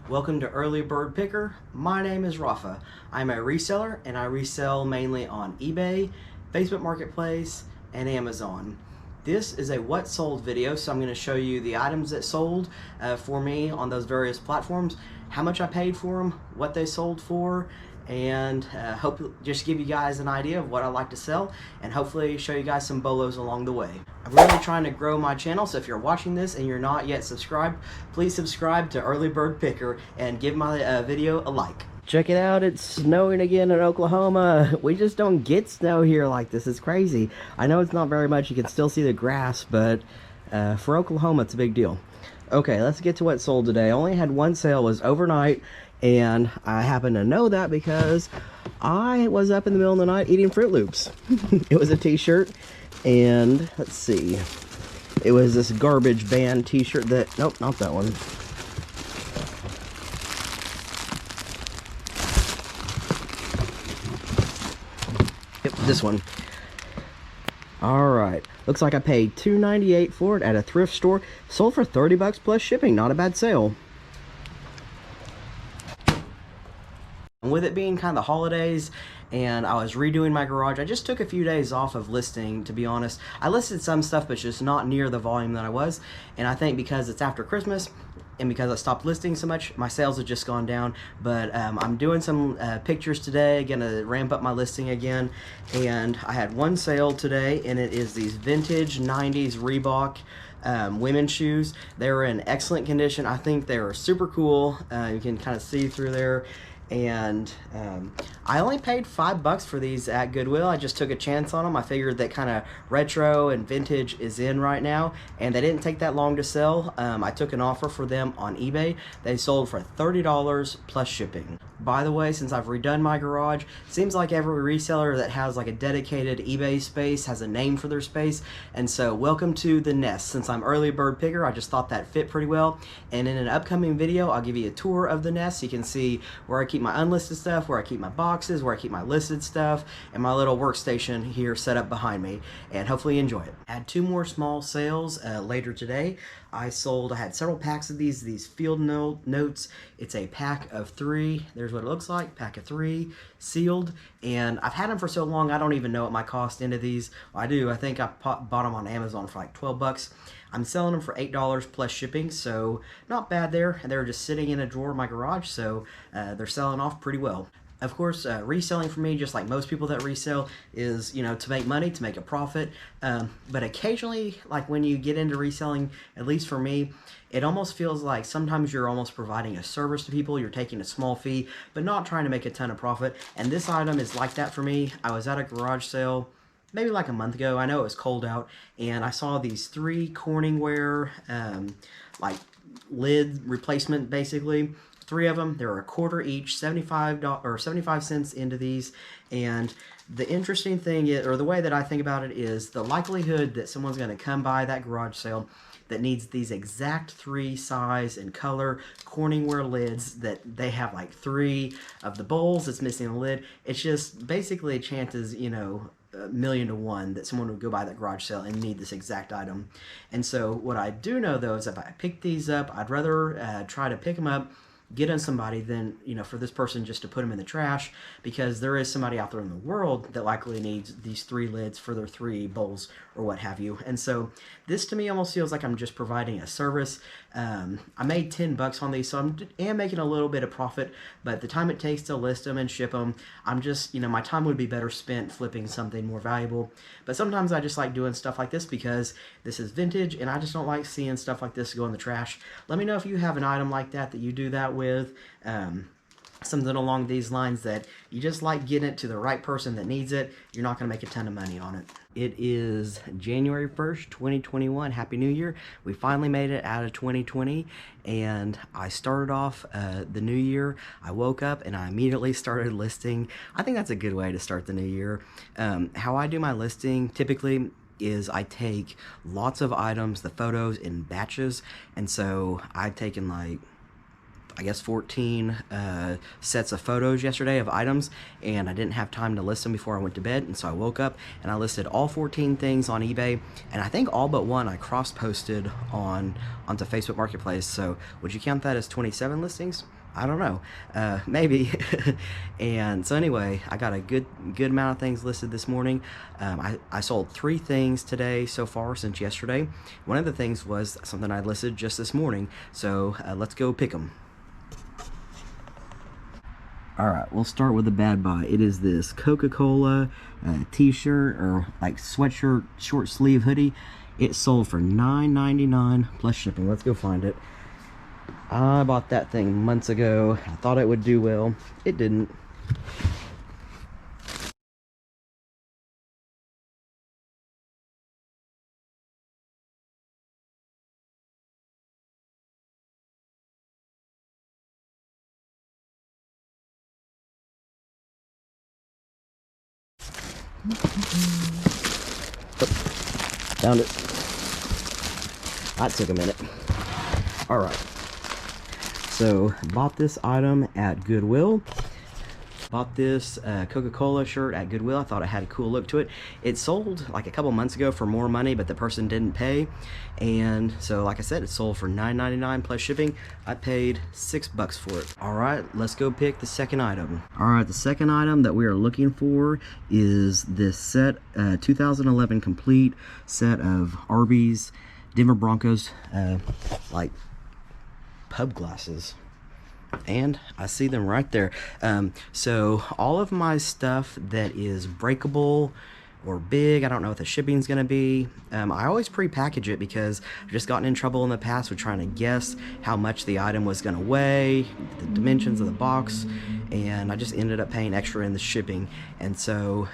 Welcome to Early Bird Picker. My name is Rafa. I'm a reseller and I resell mainly on eBay, Facebook Marketplace, and Amazon. This is a what sold video, so I'm going to show you the items that sold for me on those various platforms, how much I paid for them, what they sold for, and hope just give you guys an idea of what I like to sell and hopefully show you guys some bolos along the way. I'm really trying to grow my channel, so if you're watching this and you're not yet subscribed, please subscribe to Early Bird Picker and give my video a like. Check it out, it's snowing again in Oklahoma. We just don't get snow here like this. It's crazy. I know it's not very much, you can still see the grass, but for Oklahoma it's a big deal. Okay, let's get to what sold today. I only had one sale, it was overnight, and I happen to know that because I was up in the middle of the night eating Fruit Loops. It was a t-shirt, and let's see, it was this garbage band t-shirt that, nope, not that one. Yep, this one. Alright, looks like I paid $2.98 for it at a thrift store. Sold for 30 bucks plus shipping, not a bad sale. And with it being kind of the holidays and I was redoing my garage, I just took a few days off of listing, to be honest. I listed some stuff, but just not near the volume that I was. And I think because it's after Christmas and because I stopped listing so much, my sales have just gone down. But I'm doing some pictures today, gonna ramp up my listing again. And I had one sale today, and it is these vintage 90s Reebok women's shoes. They're in excellent condition. I think they're super cool. You can kind of see through there. And I only paid $5 for these at Goodwill. I just took a chance on them. I figured that kind of retro and vintage is in right now, and they didn't take that long to sell. I took an offer for them on eBay. They sold for $30 plus shipping. By the way, since I've redone my garage, seems like every reseller that has like a dedicated eBay space has a name for their space, and so welcome to the nest. Since I'm Early Bird Picker, I just thought that fit pretty well, and in an upcoming video I'll give you a tour of the nest so you can see where I keep my unlisted stuff, where I keep my boxes, where I keep my listed stuff, and my little workstation here set up behind me, and hopefully you enjoy it. I had two more small sales later today. I had several packs of these field notes. It's a pack of 3. There's what it looks like, pack of 3, sealed, and I've had them for so long I don't even know what my cost into these. Well, I do. I think I bought them on Amazon for like 12 bucks. I'm selling them for $8 plus shipping, so not bad there. And they're just sitting in a drawer in my garage, so they're selling off pretty well. Of course, reselling for me, just like most people that resell, is, you know, to make money, to make a profit. But occasionally, like when you get into reselling, at least for me, it almost feels like sometimes you're almost providing a service to people. You're taking a small fee, but not trying to make a ton of profit. And this item is like that for me. I was at a garage sale maybe like a month ago. I know it was cold out, and I saw these 3 Corningware like lid replacement, basically. 3 of them. They're a quarter each, 75 cents into these. And the interesting thing is, or the way that I think about it, is the likelihood that someone's going to come by that garage sale that needs these exact 3 size and color Corningware lids, that they have like 3 of the bowls that's missing a lid. It's just basically chances, you know, 1,000,000 to 1 that someone would go by that garage sale and need this exact item. And so what I do know though is if I pick these up, I'd rather try to pick them up, get on somebody than, you know, for this person just to put them in the trash, because there is somebody out there in the world that likely needs these 3 lids for their 3 bowls or what have you. And so this to me almost feels like I'm just providing a service. I made 10 bucks on these, so I am making a little bit of profit, but the time it takes to list them and ship them, I'm just, you know, my time would be better spent flipping something more valuable. But sometimes I just like doing stuff like this because this is vintage and I just don't like seeing stuff like this go in the trash. Let me know if you have an item like that you do that with. Something along these lines that you just like getting it to the right person that needs it. You're not going to make a ton of money on it. It is January 1st, 2021. Happy New Year. We finally made it out of 2020, and I started off the new year. I woke up and I immediately started listing. I think that's a good way to start the new year. How I do my listing typically is I take lots of items, the photos, in batches, and so I've taken like, I guess 14 sets of photos yesterday of items, and I didn't have time to list them before I went to bed, and so I woke up and I listed all 14 things on eBay, and I think all but one I cross-posted onto Facebook Marketplace. So would you count that as 27 listings? I don't know, maybe. And so anyway, I got a good amount of things listed this morning. I sold 3 things today so far since yesterday. One of the things was something I listed just this morning, so let's go pick them. Alright, we'll start with the bad buy. It is this Coca-Cola T-Shirt, or like sweatshirt, short sleeve hoodie. It sold for $9.99 plus shipping. Let's go find it. I bought that thing months ago. I thought it would do well. It didn't. Oh, found it. That took a minute. Alright. So, bought this item at Goodwill. Bought this Coca-Cola shirt at Goodwill. I thought it had a cool look to it. It sold like a couple months ago for more money, but the person didn't pay. And so, like I said, it sold for $9.99 plus shipping. I paid $6 for it. Alright, let's go pick the second item. Alright, the second item that we are looking for is this set, 2011 complete set of Arby's Denver Broncos, like pub glasses. And I see them right there. So all of my stuff that is breakable or big, I don't know what the shipping's gonna be. I always pre-package it because I've just gotten in trouble in the past with trying to guess how much the item was gonna weigh, the dimensions of the box, and I just ended up paying extra in the shipping. And so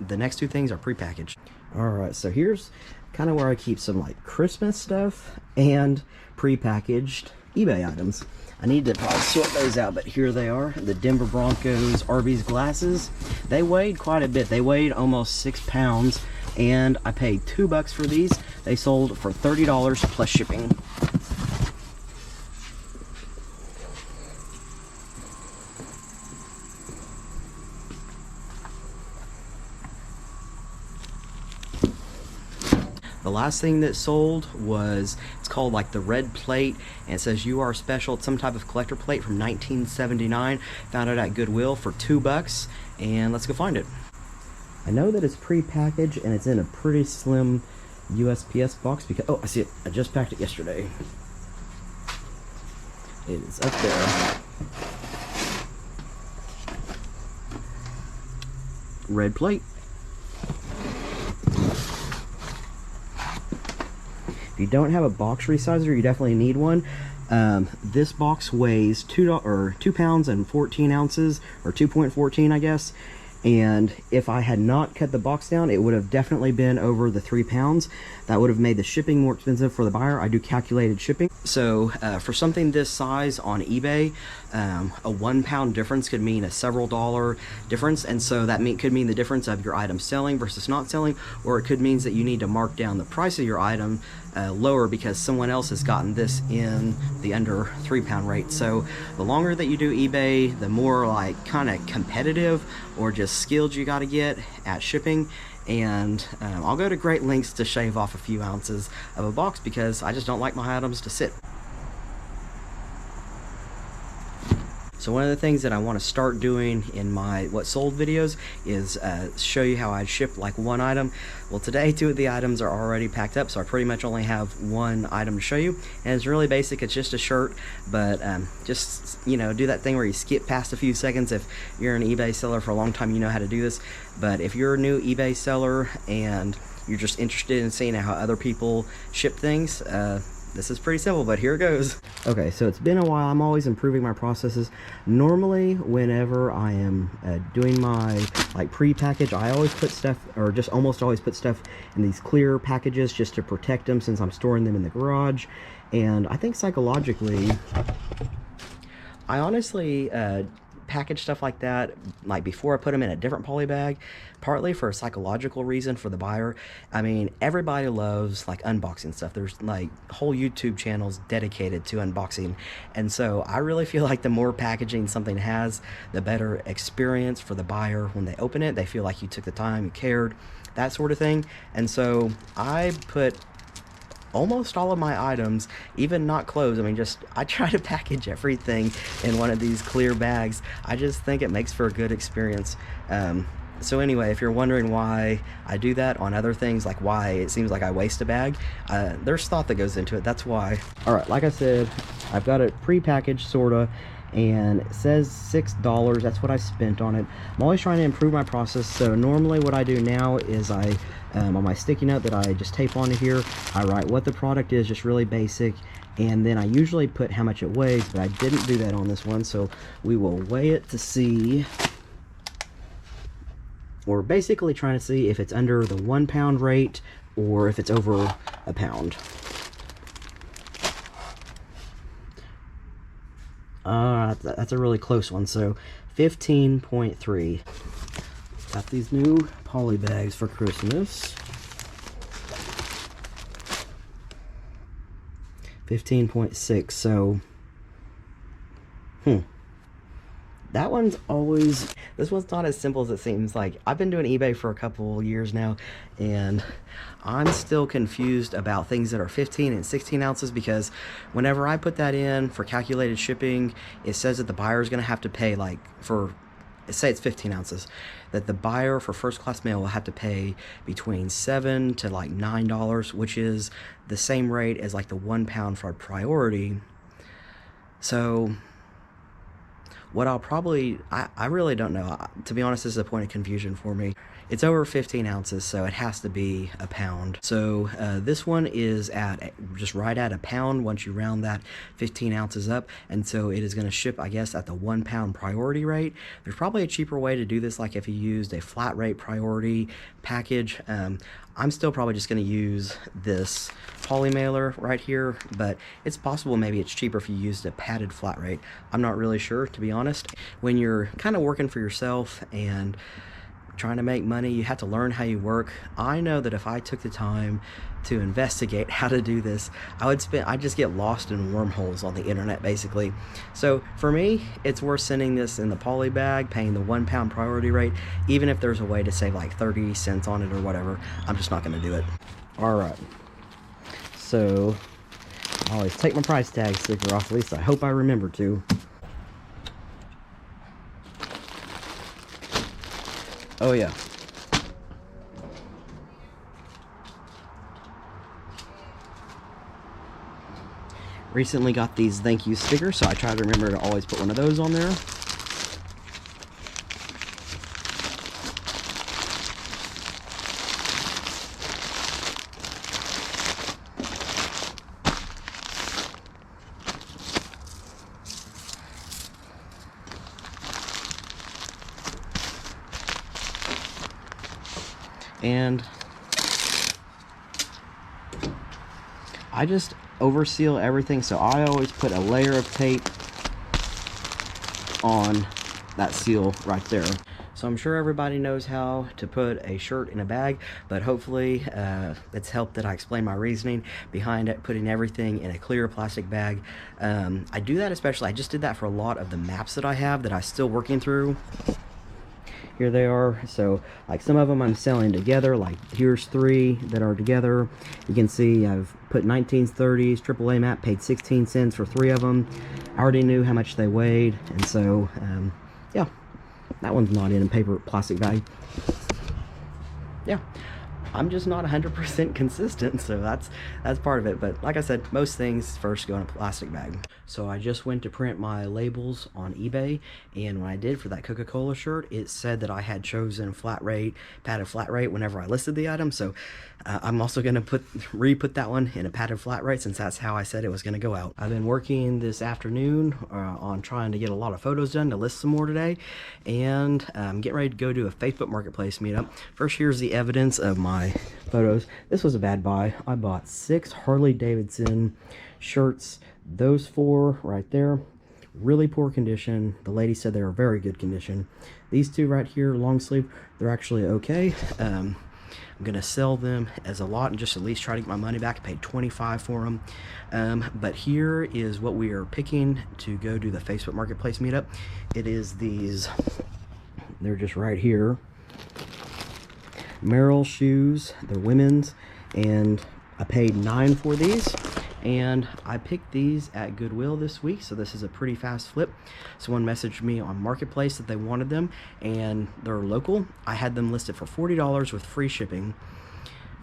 the next 2 things are pre-packaged. Alright, so here's kind of where I keep some like Christmas stuff and pre-packaged eBay items. I need to probably sort those out, but here they are, the Denver Broncos Arby's glasses. They weighed quite a bit. They weighed almost 6 pounds, and I paid $2 for these. They sold for $30 plus shipping. The last thing that sold was, it's called like the red plate, and it says "You Are Special." It's some type of collector plate from 1979. Found it at Goodwill for $2, and let's go find it. I know that it's pre-packaged and it's in a pretty slim USPS box because, oh, I see it. I just packed it yesterday. It is up there. Red plate. If you don't have a box resizer, you definitely need one. This box weighs 2 pounds and 14 ounces, or 2.14, I guess. And if I had not cut the box down, it would have definitely been over the 3 pounds. That would have made the shipping more expensive for the buyer. I do calculated shipping. So for something this size on eBay, a 1 pound difference could mean a several dollar difference. And so that could mean the difference of your item selling versus not selling, or it could mean that you need to mark down the price of your item lower because someone else has gotten this in the under 3 pound rate. So the longer that you do eBay, the more like kind of competitive or just skilled you got to get at shipping. And I'll go to great lengths to shave off a few ounces of a box because I just don't like my items to sit. So one of the things that I want to start doing in my what sold videos is show you how I ship like one item. Well, today 2 of the items are already packed up, so I pretty much only have one item to show you, and it's really basic. It's just a shirt, but just, you know, do that thing where you skip past a few seconds. If you're an eBay seller for a long time, you know how to do this. But if you're a new eBay seller and you're just interested in seeing how other people ship things, this is pretty simple, but here it goes. Okay, so it's been a while. I'm always improving my processes. Normally, whenever I am doing my like pre-package, I always put stuff, or just almost always put stuff in these clear packages just to protect them since I'm storing them in the garage. And I think psychologically, I honestly package stuff like that like before I put them in a different poly bag, partly for a psychological reason for the buyer. I mean, everybody loves like unboxing stuff. There's like whole YouTube channels dedicated to unboxing, and so I really feel like the more packaging something has, the better experience for the buyer. When they open it, they feel like you took the time, you cared, that sort of thing. And so I put almost all of my items, even not clothes. I mean, just I try to package everything in one of these clear bags. I just think it makes for a good experience. So anyway, if you're wondering why I do that on other things, like why it seems like I waste a bag, there's thought that goes into it. That's why. All right, like I said, I've got it pre-packaged sorta, and it says $6. That's what I spent on it. I'm always trying to improve my process. So normally what I do now is I on my sticky note that I just tape onto here, I write what the product is, just really basic, and then I usually put how much it weighs, but I didn't do that on this one, so we will weigh it to see. We're basically trying to see if it's under the 1 pound rate or if it's over a pound. That's a really close one. So 15.3. Got these new poly bags for Christmas. 15.6. So that one's always, this one's not as simple as it seems. Like, I've been doing eBay for a couple years now, and I'm still confused about things that are 15 and 16 ounces, because whenever I put that in for calculated shipping, it says that the buyer is going to have to pay, like, for, say it's 15 ounces, that the buyer for first class mail will have to pay between $7 to like $9, which is the same rate as like the 1 pound for priority. So what I'll probably, I really don't know. To be honest, this is a point of confusion for me. It's over 15 ounces, so it has to be a pound. So this one is at just right at a pound once you round that 15 ounces up. And so it is going to ship, I guess, at the 1 pound priority rate. There's probably a cheaper way to do this, like if you used a flat rate priority package. I'm still probably just going to use this poly mailer right here, but it's possible maybe it's cheaper if you used a padded flat rate. I'm not really sure, to be honest. When you're kind of working for yourself and trying to make money, you have to learn how you work. I know that if I took the time to investigate how to do this, I'd just get lost in wormholes on the internet, basically. So for me, it's worth sending this in the poly bag, paying the 1 pound priority rate, even if there's a way to save like 30 cents on it or whatever. I'm just not going to do it. All right. So I always take my price tag sticker off, at least I hope I remember to. Oh yeah. Recently got these thank you stickers, so I try to remember to always put one of those on there. And I just overseal everything, so I always put a layer of tape on that seal right there. So I'm sure everybody knows how to put a shirt in a bag, but hopefully it's helped that I explain my reasoning behind it, putting everything in a clear plastic bag. I do that especially, I just did that for a lot of the maps that I have that I'm still working through. Here they are. So like some of them I'm selling together, like here's 3 that are together. You can see I've put 1930s AAA map, paid 16 cents for 3 of them. I already knew how much they weighed, and so yeah, that one's not in a paper plastic bag. Yeah, I'm just not 100% consistent, so that's part of it. But like I said, most things first go in a plastic bag. So I just went to print my labels on eBay, and when I did for that Coca-Cola shirt, it said that I had chosen flat rate, padded flat rate whenever I listed the item. So I'm also going to re-put that one in a padded flat rate, since that's how I said it was going to go out. I've been working this afternoon on trying to get a lot of photos done to list some more today, and I'm getting ready to go do a Facebook Marketplace meetup. First, here's the evidence of my photos. This was a bad buy. I bought 6 Harley Davidson shirts. Those 4 right there, really poor condition. The lady said they were very good condition. These 2 right here, long sleeve, they're actually okay. I'm gonna sell them as a lot and just at least try to get my money back. I paid $25 for them. But here is what we are picking to go do the Facebook Marketplace meetup. It is these, they're just right here, Merrill shoes. They're women's, and I paid $9 for these, and I picked these at Goodwill this week, so this is a pretty fast flip. Someone messaged me on Marketplace that they wanted them, and they're local. I had them listed for $40 with free shipping,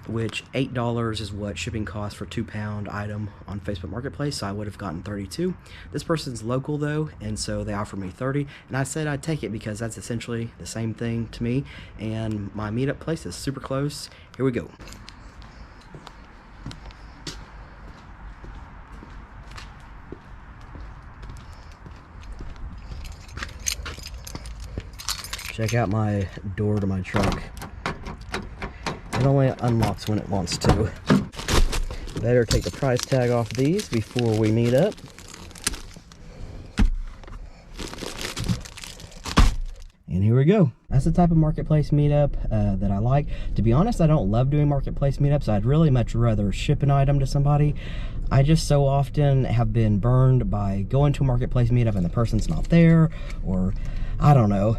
which $8 is what shipping costs for a 2-pound item on Facebook Marketplace, so I would have gotten 32. This person's local though, and so they offered me 30, and I said I'd take it because that's essentially the same thing to me, and my meetup place is super close. Here we go. Check out my door to my truck. It only unlocks when it wants to. Better take the price tag off these before we meet up. And here we go. That's the type of marketplace meetup that I like. To be honest, I don't love doing marketplace meetups. I'd really much rather ship an item to somebody. I just so often have been burned by going to a marketplace meetup and the person's not there, or I don't know.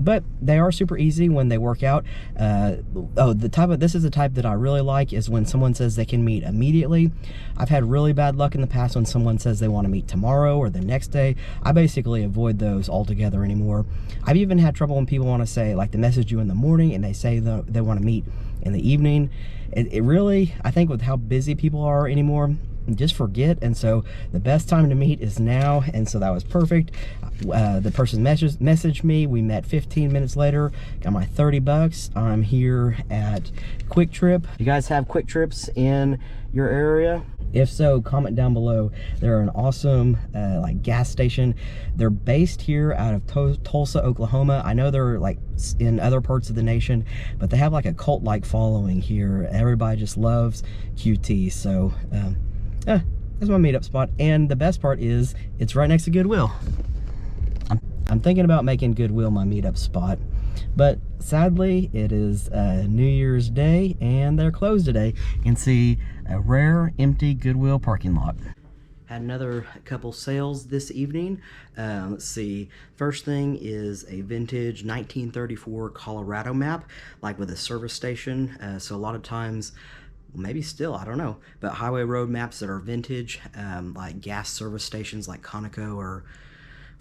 But they are super easy when they work out. This is the type that I really like, is when someone says they can meet immediately. I've had really bad luck in the past when someone says they want to meet tomorrow or the next day. I basically avoid those altogether anymore. I've even had trouble when people want to say, like, they message you in the morning and they say they want to meet in the evening. It really, I think with how busy people are anymore, just forget. And so the best time to meet is now, and so that was perfect. The person messaged me. We met 15 minutes later, got my 30 bucks. I'm here at Quick Trip. You guys have Quick Trips in your area? If so, comment down below. They're an awesome like gas station. They're based here out of Tulsa, Oklahoma. I know they're like in other parts of the nation, but they have like a cult-like following here. Everybody just loves QT. So that's my meetup spot. And the best part is it's right next to Goodwill. I'm thinking about making Goodwill my meetup spot, but sadly it is New Year's Day and they're closed today. You can see a rare empty Goodwill parking lot. Had another couple sales this evening. Let's see, first thing is a vintage 1934 Colorado map, like with a service station. So a lot of times, maybe still, I don't know, but highway road maps that are vintage, like gas service stations like Conoco or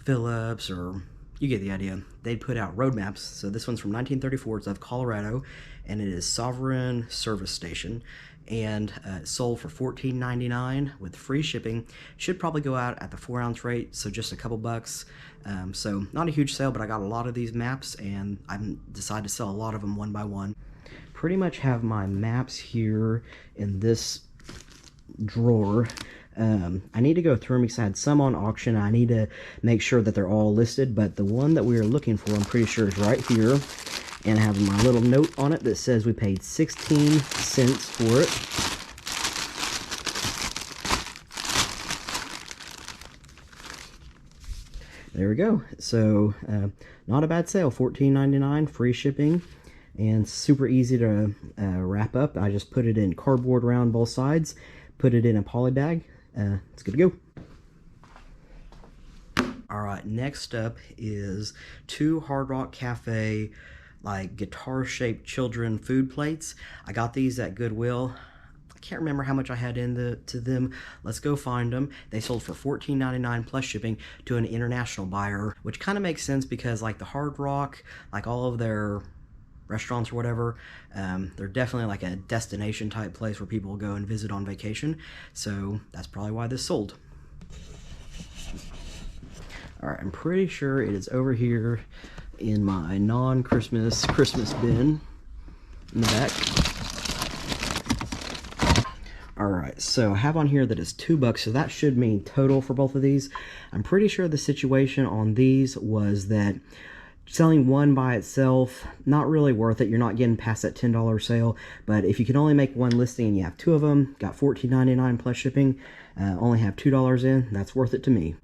Phillips, or you get the idea. They put out road maps. So this one's from 1934. It's of Colorado, and it is Sovereign Service Station, and sold for $14.99 with free shipping. Should probably go out at the 4-ounce rate, so just a couple bucks. So not a huge sale, but I got a lot of these maps, and I decided to sell a lot of them one by one. Pretty much have my maps here in this drawer. I need to go through them because I had some on auction. I need to make sure that they're all listed, but the one that we were looking for, I'm pretty sure, is right here. And I have my little note on it that says we paid 16 cents for it. There we go. So not a bad sale. $14.99, free shipping, and super easy to wrap up. I just put it in cardboard around both sides, put it in a poly bag. It's good to go. All right, next up is 2 Hard Rock Cafe like guitar-shaped children food plates. I got these at Goodwill. I can't remember how much I had into them. Let's go find them. They sold for $14.99 plus shipping to an international buyer, which kind of makes sense because like the Hard Rock, like all of their restaurants or whatever, they're definitely like a destination type place where people will go and visit on vacation. So that's probably why this sold. All right, I'm pretty sure it is over here in my non-Christmas bin in the back. All right, so I have on here that it's $2, so that should mean total for both of these. I'm pretty sure the situation on these was that selling one by itself, not really worth it. You're not getting past that $10 sale, but if you can only make one listing and you have 2 of them, got $14.99 plus shipping, only have $2 in, that's worth it to me.